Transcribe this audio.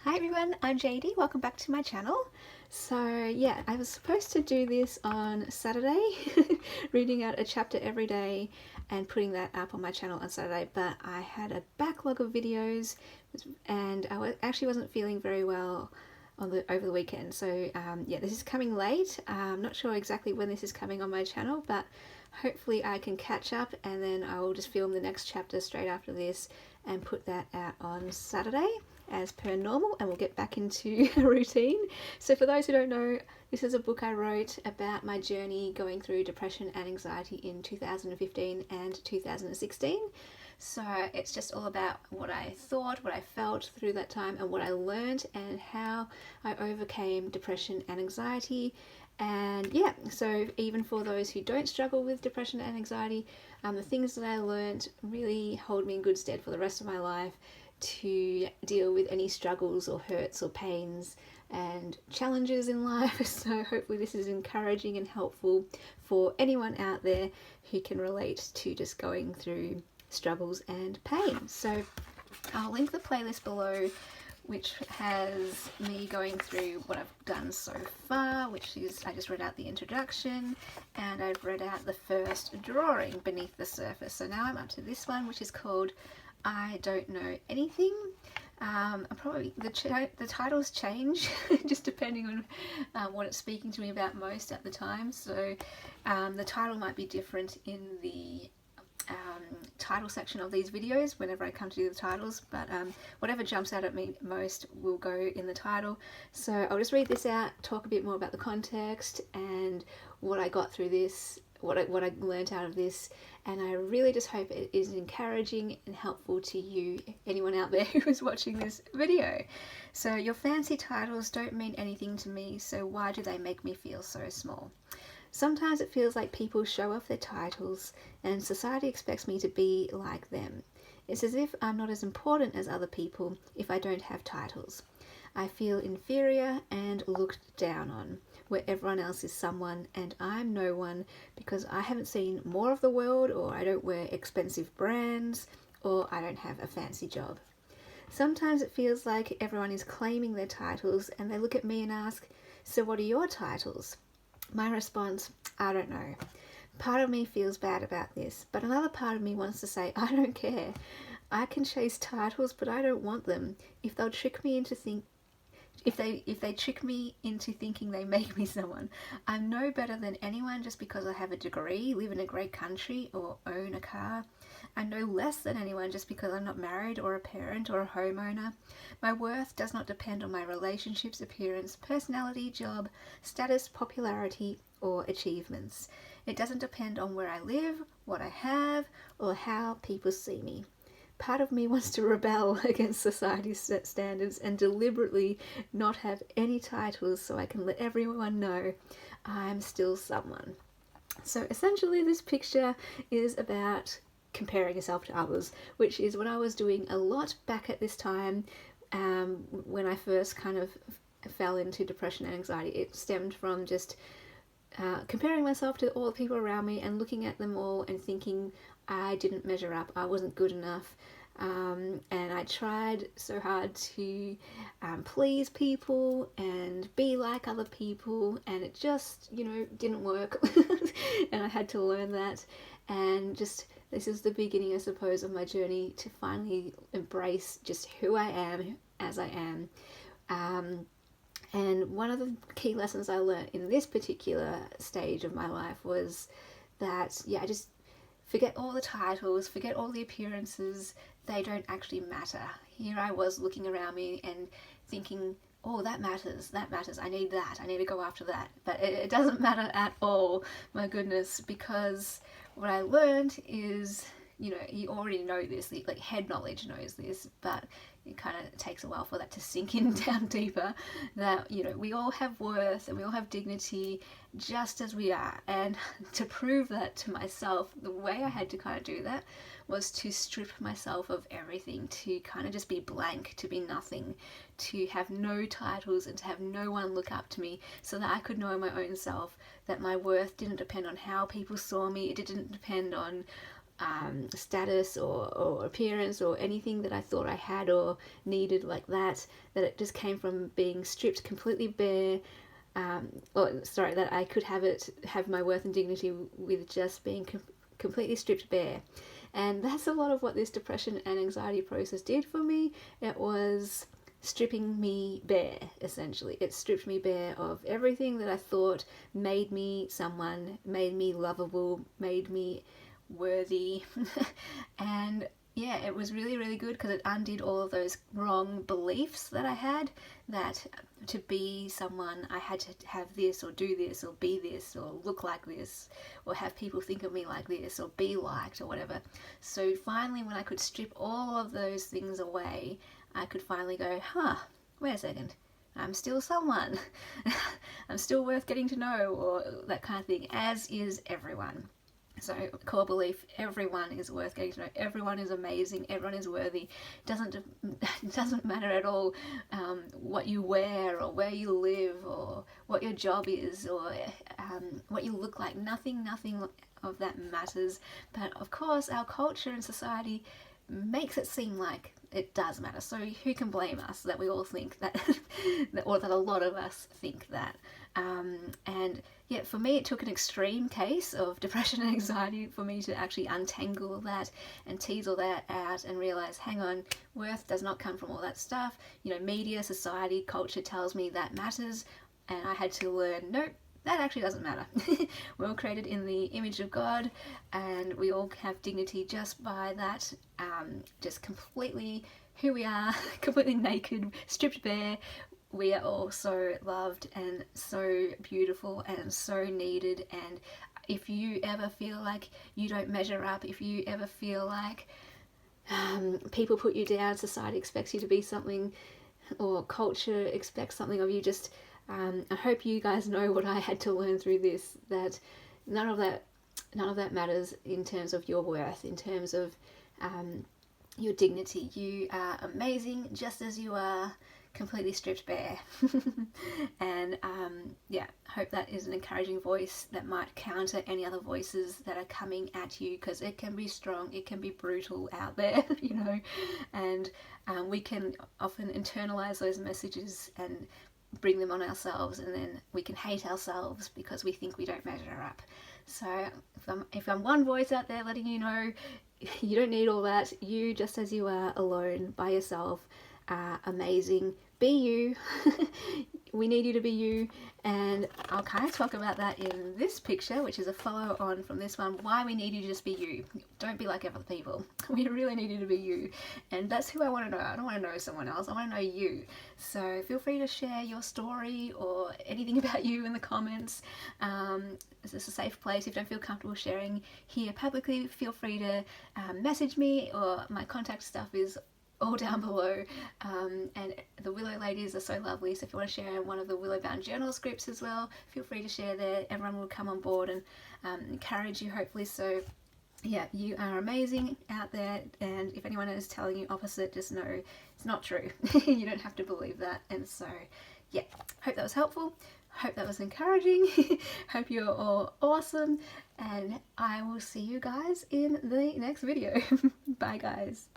Hi everyone, I'm JD. Welcome back to my channel. So yeah, I was supposed to do this on Saturday, reading out a chapter every day and putting that up on my channel on Saturday, but I had a backlog of videos and actually wasn't feeling very well over the weekend. So yeah, this is coming late. I'm not sure exactly when this is coming on my channel, but hopefully I can catch up and then I will just film the next chapter straight after this and put that out on Saturday as per normal, and we'll get back into a routine. So for those who don't know, this is a book I wrote about my journey going through depression and anxiety in 2015 and 2016. So it's just all about what I thought, what I felt through that time, and what I learned, and how I overcame depression and anxiety. And yeah, so even for those who don't struggle with depression and anxiety, the things that I learned really hold me in good stead for the rest of my life to deal with any struggles or hurts or pains and challenges in life. So hopefully this is encouraging and helpful for anyone out there who can relate to just going through struggles and pain. So I'll link the playlist below, which has me going through what I've done so far, which is I just read out the introduction and I've read out the first drawing, Beneath the Surface. So now I'm up to this one, which is called I Don't Know Anything. Probably the titles change just depending on what it's speaking to me about most at the time. So the title might be different in the title section of these videos whenever I come to do the titles, but whatever jumps out at me most will go in the title. So I'll just read this out, talk a bit more about the context and what I got through this, what I learned out of this, and I really just hope it is encouraging and helpful to you, anyone out there who is watching this video. So your fancy titles don't mean anything to me, so why do they make me feel so small? Sometimes it feels like people show off their titles and society expects me to be like them. It's as if I'm not as important as other people if I don't have titles. I feel inferior and looked down on, where everyone else is someone and I'm no one because I haven't seen more of the world, or I don't wear expensive brands, or I don't have a fancy job. Sometimes it feels like everyone is claiming their titles and they look at me and ask, "So what are your titles?" My response, I don't know. Part of me feels bad about this, but another part of me wants to say, I don't care. I can chase titles, but I don't want them. If they trick me into thinking they make me someone, I'm no better than anyone just because I have a degree, live in a great country, or own a car. I'm no less than anyone just because I'm not married or a parent or a homeowner. My worth does not depend on my relationships, appearance, personality, job, status, popularity, or achievements. It doesn't depend on where I live, what I have, or how people see me. Part of me wants to rebel against society's standards and deliberately not have any titles so I can let everyone know I'm still someone. So essentially this picture is about comparing yourself to others, which is what I was doing a lot back at this time when I first kind of fell into depression and anxiety. It stemmed from just comparing myself to all the people around me and looking at them all and thinking I didn't measure up, I wasn't good enough. And I tried so hard to please people and be like other people, and it just, didn't work. And I had to learn that, and just this is the beginning, I suppose, of my journey to finally embrace just who I am as I am. And one of the key lessons I learned in this particular stage of my life was that, I just forget all the titles, forget all the appearances, they don't actually matter. Here I was looking around me and thinking, oh, that matters, I need that, I need to go after that. But it doesn't matter at all, my goodness, because what I learned is, you already know this, like head knowledge knows this, but it kind of takes a while for that to sink in down deeper, that, we all have worth and we all have dignity just as we are. And to prove that to myself, the way I had to kind of do that was to strip myself of everything, to kind of just be blank, to be nothing, to have no titles and to have no one look up to me, so that I could know my own self that my worth didn't depend on how people saw me, it didn't depend on status or appearance or anything that I thought I had or needed like that, that it just came from being stripped completely bare, that I could have my worth and dignity with just being completely stripped bare. And that's a lot of what this depression and anxiety process did for me. It was stripping me bare, essentially. It stripped me bare of everything that I thought made me someone, made me lovable, made me worthy. And yeah, it was really, really good because it undid all of those wrong beliefs that I had, that to be someone I had to have this or do this or be this or look like this or have people think of me like this or be liked or whatever. So finally, when I could strip all of those things away, I could finally go, wait a second, I'm still someone. I'm still worth getting to know, or that kind of thing, as is everyone. So core belief, everyone is worth getting to know, everyone is amazing, everyone is worthy. It doesn't matter at all what you wear or where you live or what your job is or what you look like. Nothing of that matters. But of course our culture and society makes it seem like it does matter. So who can blame us that we all think that, or that a lot of us think that. And yeah, for me it took an extreme case of depression and anxiety for me to actually untangle that and tease all that out and realize, hang on, worth does not come from all that stuff. You know, media, society, culture tells me that matters, and I had to learn, nope, that actually doesn't matter. We're all created in the image of God, and we all have dignity just by that, just completely who we are, completely naked, stripped bare. We are all so loved and so beautiful and so needed. And if you ever feel like you don't measure up, if you ever feel like people put you down, society expects you to be something, or culture expects something of you, just I hope you guys know what I had to learn through this, that none of that matters in terms of your worth, in terms of your dignity. You are amazing just as you are, completely stripped bare. And yeah, hope that is an encouraging voice that might counter any other voices that are coming at you, because it can be strong, it can be brutal out there, you know, and we can often internalize those messages and bring them on ourselves, and then we can hate ourselves because we think we don't measure up. So if I'm one voice out there letting you know, you don't need all that. You, just as you are, alone, by yourself, are amazing. Be you. We need you to be you. And I'll kind of talk about that in this picture, which is a follow on from this one, why we need you to just be you. Don't be like other people. We really need you to be you. And that's who I want to know. I don't want to know someone else. I want to know you. So feel free to share your story or anything about you in the comments. Is this a safe place? If you don't feel comfortable sharing here publicly, feel free to message me, or my contact stuff is all down below. And the Willow ladies are so lovely, so if you want to share one of the Willow Bound Journal scripts as well, feel free to share there. Everyone will come on board and encourage you, hopefully. So yeah, you are amazing out there, and if anyone is telling you opposite, just know it's not true. You don't have to believe that. And so yeah, hope that was helpful, hope that was encouraging. Hope you're all awesome, and I will see you guys in the next video. Bye guys.